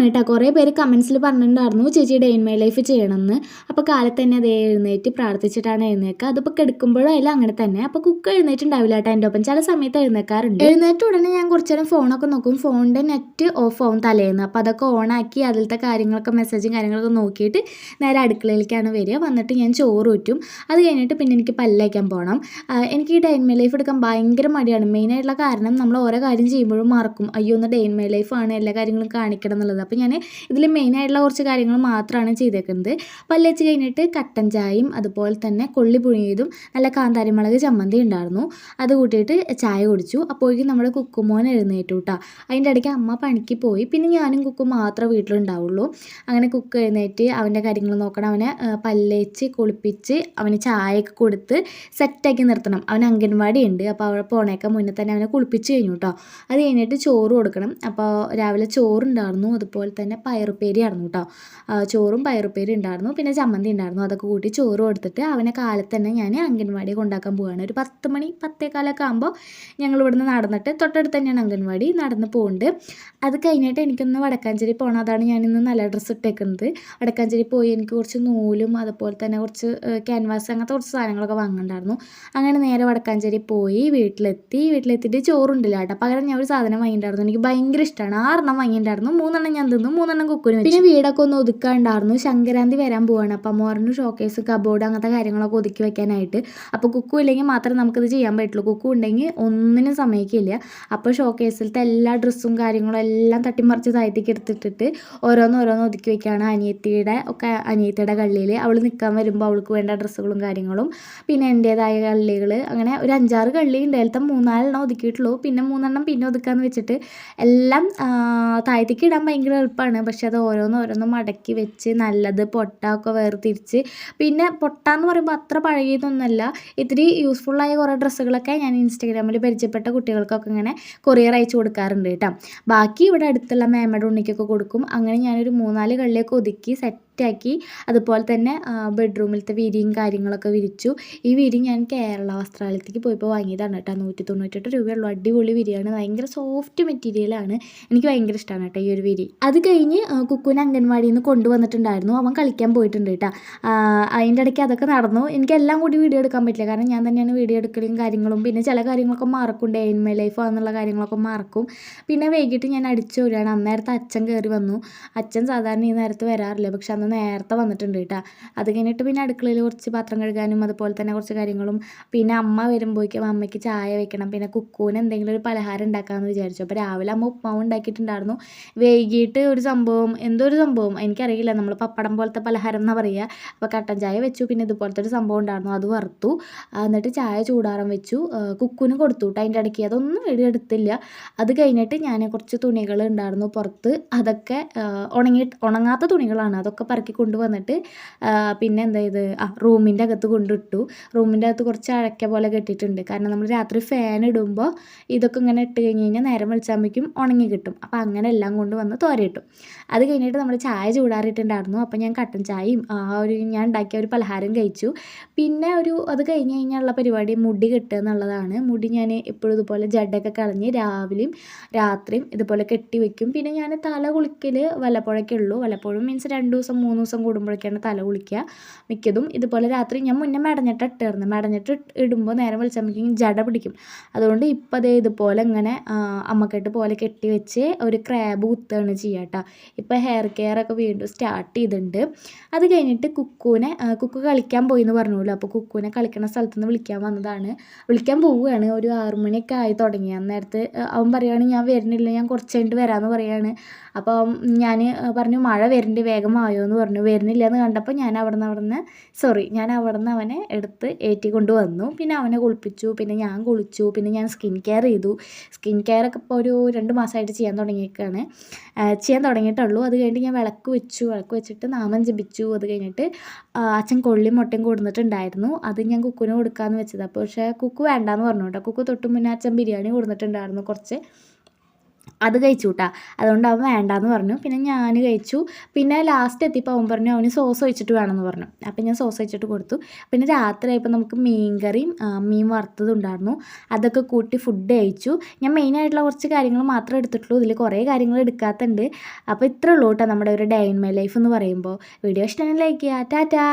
കേട്ടോ. കുറേ പേര് കമൻസിൽ പറഞ്ഞിട്ടുണ്ടായിരുന്നു ചേച്ചി ഡേ ഇൻ മൈ ലൈഫ് ചെയ്യണമെന്ന്. അപ്പോൾ കാലത്ത് തന്നെ അതേ എഴുന്നേറ്റ് പ്രാർത്ഥിച്ചിട്ടാണ് എഴുന്നേൽക്കുക. അതിപ്പോൾ കിടക്കുമ്പോഴായാലും അങ്ങനെ തന്നെ. അപ്പോൾ കുക്ക് എഴുന്നേറ്റുണ്ടാവില്ല കേട്ടോ എൻ്റെ ഒപ്പം. ചില സമയത്ത് എഴുന്നേൽക്കാറുണ്ട്. എഴുന്നേറ്റ് ഉടനെ ഞാൻ കുറച്ച് നേരം ഫോണൊക്കെ നോക്കും. ഫോണിൻ്റെ നെറ്റ് ഓഫ് ആവും തലേന്ന്. അപ്പോൾ അതൊക്കെ ഓണാക്കി അതിലത്തെ കാര്യങ്ങളൊക്കെ മെസ്സേജും കാര്യങ്ങളൊക്കെ നോക്കിയിട്ട് നേരെ അടുക്കളയിലേക്കാണ് വരിക. വന്നിട്ട് ഞാൻ ചോറ് ഊറ്റും. അത് കഴിഞ്ഞിട്ട് പിന്നെ എനിക്ക് പല്ലേക്കാൻ പോകണം. എനിക്ക് ഈ ഡേ ഇൻ മൈ ലൈഫ് എടുക്കാൻ ഭയങ്കര മടിയാണ്. മെയിനായിട്ടുള്ള കാരണം നമ്മൾ ഓരോ കാര്യം ചെയ്യുമ്പോഴും മറക്കും. അയ്യോ ഒന്ന് ഡേ ഇൻ മൈ ലൈഫാണ്, എല്ലാ കാര്യങ്ങളും കാണിക്കണം എന്നുള്ളത്. അപ്പോൾ ഞാൻ ഇതിൽ മെയിനായിട്ടുള്ള കുറച്ച് കാര്യങ്ങൾ മാത്രമാണ് ചെയ്തേക്കുന്നത്. പല്ലേച്ച് കഴിഞ്ഞിട്ട് കട്ടൻ ചായയും അതുപോലെ തന്നെ കൊള്ളി പുഴുങ്ങിയതും നല്ല കാന്താരിമുളക് ചമ്മന്തി ഉണ്ടായിരുന്നു. അത് കൂട്ടിയിട്ട് ചായ കുടിച്ചു. അപ്പോഴേക്കും നമ്മുടെ കുക്കുമോൻ എഴുന്നേറ്റു കേട്ടോ. അതിൻ്റെ ഇടയ്ക്ക് അമ്മ പണിക്ക് പോയി. പിന്നെ ഞാനും കുക്കും മാത്രമേ വീട്ടിലുണ്ടാവുള്ളൂ. അങ്ങനെ കുക്ക് എഴുന്നേറ്റ് അവൻ്റെ കാര്യങ്ങൾ നോക്കണം. അവനെ പല്ലേച്ച് കുളിപ്പിച്ച് അവന് ചായയൊക്കെ കൊടുത്ത് സെറ്റാക്കി നിർത്തണം. അവൻ അംഗൻവാടി ഉണ്ട്. അപ്പോൾ അവിടെ പോണേക്കാൻ മുന്നേ തന്നെ അവനെ കുളിപ്പിച്ച് കഴിഞ്ഞു കേട്ടോ. അത് കഴിഞ്ഞിട്ട് ചോറ് കൊടുക്കണം. അപ്പോൾ രാവിലെ ചോറുണ്ടായിരുന്നു, അതുപോലെ തന്നെ പയറുപ്പേരി ആയിരുന്നു കേട്ടോ. ചോറും പയറുപ്പേരി ഉണ്ടായിരുന്നു, പിന്നെ ചമ്മന്തി ഉണ്ടായിരുന്നു. അതൊക്കെ കൂട്ടി ചോറ് കൊടുത്തിട്ട് അവനെ കാലത്ത് തന്നെ ഞാൻ അംഗൻവാടി കൊണ്ടാക്കാൻ പോവുകയാണ്. ഒരു 10 മണി 10:15 ആകുമ്പോൾ ഞങ്ങൾ ഇവിടുന്ന് നടന്നിട്ട് തൊട്ടടുത്ത് തന്നെയാണ് അംഗൻവാടി, നടന്ന് പോകുന്നുണ്ട്. അത് കഴിഞ്ഞിട്ട് എനിക്കൊന്ന് വടക്കാഞ്ചേരി പോകണം. അതാണ് ഞാനിന്ന് നല്ല ഡ്രസ്സ് ഇട്ടേക്കുന്നത്. വടക്കാഞ്ചേരി പോയി എനിക്ക് കുറച്ച് നൂലും അതുപോലെ തന്നെ കുറച്ച് ക്യാൻവാസ് അങ്ങനത്തെ കുറച്ച് സാധനങ്ങളൊക്കെ വാങ്ങുന്നുണ്ടായിരുന്നു. അങ്ങനെ നേരെ വടക്കാഞ്ചേരി പോയി വീട്ടിലെത്തിയിട്ട് ചോറുണ്ടില്ല കേട്ടോ. പകരം ഞാൻ ഒരു സാധനം വാങ്ങിയിട്ടുണ്ടായിരുന്നു. എനിക്ക് ഭയങ്കര ഇഷ്ടമാണ്. 6 വാങ്ങിയിട്ടുണ്ടായിരുന്നു. 3 ഞാൻ തിന്നു, 3 കുക്കുന് വെച്ചു. പിന്നെ വീടൊക്കെ ഒന്ന് ഒതുക്കാനുണ്ടായിരുന്നു. സംക്രാന്തി വരാൻ പോവാണ്. അപ്പം അമ്മോറിന് ഷോക്കേസ് കബോർഡ് അങ്ങനത്തെ കാര്യങ്ങളൊക്കെ ഒതുക്കി വെക്കാനായിട്ട്. അപ്പോൾ കുക്കു ഇല്ലെങ്കിൽ മാത്രമേ നമുക്കിത് ചെയ്യാൻ പറ്റുള്ളൂ. കുക്കു ഉണ്ടെങ്കിൽ ഒന്നിനും സമ്മതിക്കില്ല. അപ്പോൾ ഷോക്കേസിലത്തെ എല്ലാ ഡ്രസ്സും കാര്യങ്ങളും എല്ലാം തട്ടിമറിച്ച് താഴത്തേക്ക് എടുത്തിട്ടിട്ട് ഓരോന്ന് ഒതുക്കി വെക്കുകയാണ്. അനിയത്തിയുടെ കള്ളിയിൽ അവൾ നിൽക്കാൻ വരുമ്പോൾ അവൾക്ക് വേണ്ട ഡ്രസ്സുകളും കാര്യങ്ങളും, പിന്നെ എൻ്റേതായ കള്ളികൾ, അങ്ങനെ ഒരു 5-6 കള്ളി ഉണ്ട്. അതിലത്തെ 3-4 ഒതുക്കിയിട്ടുള്ളൂ. പിന്നെ 3 പിന്നെ ഒതുക്കാന്ന് വെച്ചിട്ട് എല്ലാം താഴത്തേക്ക് ഇടാൻ ഭയങ്കര എളുപ്പമാണ്. പക്ഷെ അത് ഓരോന്ന് മടക്കി വെച്ച് നല്ലത് പൊട്ടൊക്കെ വേർതിരിച്ച്, പിന്നെ പൊട്ടാന്ന് പറയുമ്പോൾ അത്ര പഴകിയതൊന്നുമല്ല, ഇത്തിരി യൂസ്ഫുള്ളായ കുറേ ഡ്രസ്സുകളൊക്കെ ഞാൻ ഇൻസ്റ്റാഗ്രാമിൽ പരിചയപ്പെട്ട കുട്ടികൾക്കൊക്കെ ഇങ്ങനെ കൊറിയർ അയച്ചു കൊടുക്കാറുണ്ട് കേട്ടോ. ബാക്കി ഇവിടെ അടുത്തുള്ള മേമയുടെ ഉണ്ണിക്കൊക്കെ കൊടുക്കും. അങ്ങനെ ഞാനൊരു 3-4 കള്ളിയൊക്കെ ഒതുക്കി സെറ്റാക്കി. അതുപോലെ തന്നെ ബെഡ്റൂമിലത്തെ വിരിയും കാര്യങ്ങളൊക്കെ വിരിച്ചു. ഈ വിരി ഞാൻ കേരള വസ്ത്രാലയത്തേക്ക് പോയപ്പോൾ വാങ്ങിയതാണ് കേട്ടോ. 198 രൂപയുള്ളൂ. അടിപൊളി വിരിയാണ്. ഭയങ്കര സോഫ്റ്റ് മെറ്റീരിയലാണ്. എനിക്ക് ഭയങ്കര ഇഷ്ടമാണ് കേട്ടോ ഈ ഒരു വിരി. അത് കഴിഞ്ഞ് കുക്കുവിനെ അംഗൻവാടിയിൽ നിന്ന് കൊണ്ടുവന്നിട്ടുണ്ടായിരുന്നു. അവൻ കളിക്കാൻ പോയിട്ടുണ്ട് കേട്ടോ. അതിൻ്റെ ഇടയ്ക്ക് അതൊക്കെ നടന്നു. എനിക്കെല്ലാം കൂടി വീഡിയോ എടുക്കാൻ പറ്റില്ല, കാരണം ഞാൻ തന്നെയാണ് വീഡിയോ എടുക്കലും കാര്യങ്ങളും. പിന്നെ ചില കാര്യങ്ങളൊക്കെ മറക്കും. ഡേ ഇൻ മൈ ലൈഫ് എന്നുള്ള കാര്യങ്ങളൊക്കെ മറക്കും. പിന്നെ വൈകിട്ട് ഞാൻ അടിച്ചു വരികയാണ്. അന്നേരത്തെ അച്ഛൻ കയറി വന്നു. അച്ഛൻ സാധാരണ ഈ നേരത്ത് വരാറില്ല, പക്ഷെ അന്ന് നേരത്തെ വന്നിട്ടുണ്ട് കേട്ടോ. അത് കഴിഞ്ഞിട്ട് പിന്നെ അടുക്കളയിൽ കുറച്ച് പാത്രം കഴുകാനും അതുപോലെ തന്നെ കുറച്ച് കാര്യങ്ങളും, പിന്നെ അമ്മ വരുമ്പോഴേക്കും അമ്മയ്ക്ക് ചായ വെക്കണം. പിന്നെ കുക്കുവിന് എന്തെങ്കിലും ഒരു പലഹാരം ഉണ്ടാക്കാമെന്ന് വിചാരിച്ചു. അപ്പോൾ രാവിലെ അമ്മ ഉപ്മാവ് ഉണ്ടാക്കിയിട്ടുണ്ടായിരുന്നു. വൈകിട്ട് എന്തോ ഒരു സംഭവം എനിക്കറിയില്ല, നമ്മൾ പപ്പടം പോലത്തെ പലഹാരം എന്നാണ് പറയുക. അപ്പോൾ കട്ടൻ ചായ വെച്ചു. പിന്നെ ഇതുപോലത്തെ ഒരു സംഭവം ഉണ്ടായിരുന്നു, അത് വറുത്തു. എന്നിട്ട് ചായ ചൂടാറാൻ വെച്ചു. കുക്കുവിന് കൊടുത്തു കേട്ടോ. അതിൻ്റെ ഇടയ്ക്ക് അതൊന്നും എടുത്തില്ല. അത് കഴിഞ്ഞിട്ട് ഞാൻ കുറച്ച് തുണികൾ ഉണ്ടായിരുന്നു പുറത്ത്, അതൊക്കെ ഉണങ്ങാത്ത തുണികളാണ്, അതൊക്കെ പറക്കി കൊണ്ടുവന്നിട്ട് പിന്നെ എന്താ ഇത് റൂമിൻ്റെ അകത്ത് കൊണ്ടിട്ടു. റൂമിൻ്റെ അകത്ത് കുറച്ച് അഴക്ക പോലെ കെട്ടിയിട്ടുണ്ട്. കാരണം നമ്മൾ രാത്രി ഫാൻ ഇടുമ്പോൾ ഇതൊക്കെ ഇങ്ങനെ ഇട്ട് കഴിഞ്ഞ് കഴിഞ്ഞാൽ നേരം വെളിച്ചാകുമ്പോഴേക്കും ഉണങ്ങി കിട്ടും. അപ്പോൾ അങ്ങനെ എല്ലാം കൊണ്ട് വന്ന് തോരയിട്ടു. അത് കഴിഞ്ഞിട്ട് നമ്മൾ ചായ ചൂടാറിയിട്ടുണ്ടായിരുന്നു. അപ്പോൾ ഞാൻ കട്ടൻ ചായയും ഞാൻ ഉണ്ടാക്കിയ ഒരു പലഹാരം കഴിച്ചു. പിന്നെ അത് കഴിഞ്ഞ് കഴിഞ്ഞുള്ള പരിപാടി മുടി കെട്ടുക എന്നുള്ളതാണ്. മുടി ഞാൻ എപ്പോഴും ഇതുപോലെ ജഡൊക്കെ കളഞ്ഞ് രാവിലെയും രാത്രിയും ഇതുപോലെ കെട്ടി വെക്കും. പിന്നെ ഞാൻ തല കുളിക്കൽ വല്ലപ്പോഴൊക്കെ ഉള്ളൂ. വല്ലപ്പോഴും മീൻസ് 2 ദിവസം 3 ദിവസം കൂടുമ്പോഴൊക്കെയാണ് തല കുളിക്കുക മിക്കതും. ഇതുപോലെ രാത്രി ഞാൻ മുന്നേ മെടഞ്ഞിട്ട് ഇടുമ്പോൾ നേരം വെളിച്ചാകുമ്പോഴേക്കും ജട പിടിക്കും. അതുകൊണ്ട് ഇപ്പോൾ അതേ ഇതുപോലെ ഇങ്ങനെ അമ്മക്കെട്ട് പോലെ കെട്ടി വെച്ച് ഒരു ക്രാബ് കുത്തുകയാണ് ചെയ്യുക കേട്ടോ. ഇപ്പോൾ ഹെയർ കെയർ ഒക്കെ വീണ്ടും സ്റ്റാർട്ട് ചെയ്തിട്ടുണ്ട്. അത് കഴിഞ്ഞിട്ട് കുക്കു കളിക്കാൻ പോയി എന്ന് പറഞ്ഞല്ലോ. അപ്പോൾ കുക്കുവിനെ കളിക്കുന്ന സ്ഥലത്ത് നിന്ന് വിളിക്കാൻ പോവുകയാണ്. ഒരു 6 മണിയൊക്കെ ആയി തുടങ്ങി. അന്നേരത്ത് അവൻ പറയുകയാണ് ഞാൻ വരുന്നില്ല, ഞാൻ കുറച്ച് കഴിഞ്ഞിട്ട് വരാമെന്ന് പറയുകയാണ്. അപ്പോൾ ഞാൻ പറഞ്ഞു മഴ വരുന്നുണ്ട് വേഗം ആയോ എന്ന് പറഞ്ഞു. വരുന്നില്ല എന്ന് കണ്ടപ്പോൾ ഞാൻ അവിടുന്ന് അവനെ എടുത്ത് ഏറ്റിക്കൊണ്ട് വന്നു. പിന്നെ അവനെ കുളിപ്പിച്ചു, പിന്നെ ഞാൻ കുളിച്ചു, പിന്നെ ഞാൻ സ്കിൻ കെയർ ചെയ്തു. സ്കിൻ കെയർ ഒക്കെ ഇപ്പോൾ ഒരു 2 മാസമായിട്ട് ചെയ്യാൻ തുടങ്ങിയിട്ടുള്ളൂ. അത് കഴിഞ്ഞിട്ട് ഞാൻ വിളക്ക് വെച്ചിട്ട് നാമം ജപിച്ചു. അത് കഴിഞ്ഞിട്ട് അച്ഛൻ കൊള്ളിയും മുട്ടയും കൊടുത്തിട്ടുണ്ടായിരുന്നു. അത് ഞാൻ കുക്കുവിന് കൊടുക്കാമെന്ന് വെച്ചത്. അപ്പോൾ പക്ഷേ കുക്കു വേണ്ടാന്ന് പറഞ്ഞു കേട്ടോ. കുക്കു തൊട്ട് മുന്നേ അച്ഛൻ ബിരിയാണി കൊടുത്തിട്ടുണ്ടായിരുന്നു കുറച്ച്. അത് കഴിച്ചു കൂട്ടാ. അതുകൊണ്ട് അവൻ വേണ്ടാന്ന് പറഞ്ഞു. പിന്നെ ഞാൻ കഴിച്ചു. പിന്നെ ലാസ്റ്റ് എത്തിയപ്പോൾ അവൻ പറഞ്ഞു അവന് സോസ് ഒഴിച്ചിട്ട് വേണമെന്ന് പറഞ്ഞു. അപ്പം ഞാൻ സോസ് ഒഴിച്ചിട്ട് കൊടുത്തു. പിന്നെ രാത്രിയായപ്പോൾ നമുക്ക് മീൻ കറിയും മീൻ വറുത്തതും ഉണ്ടായിരുന്നു. അതൊക്കെ കൂട്ടി ഫുഡ് കഴിച്ചു. ഞാൻ മെയിനായിട്ടുള്ള കുറച്ച് കാര്യങ്ങൾ മാത്രമേ എടുത്തിട്ടുള്ളൂ. ഇതിൽ കുറേ കാര്യങ്ങൾ എടുക്കാത്തുണ്ട്. അപ്പോൾ ഇത്രേ ഉള്ളൂ കേട്ടോ നമ്മുടെ ഒരു ഡേ ഇൻ മൈ ലൈഫ് എന്ന് പറയുമ്പോൾ. വീഡിയോ ഇഷ്ടമാണെങ്കിൽ ലൈക്ക് ചെയ്യുക. ടാറ്റാ.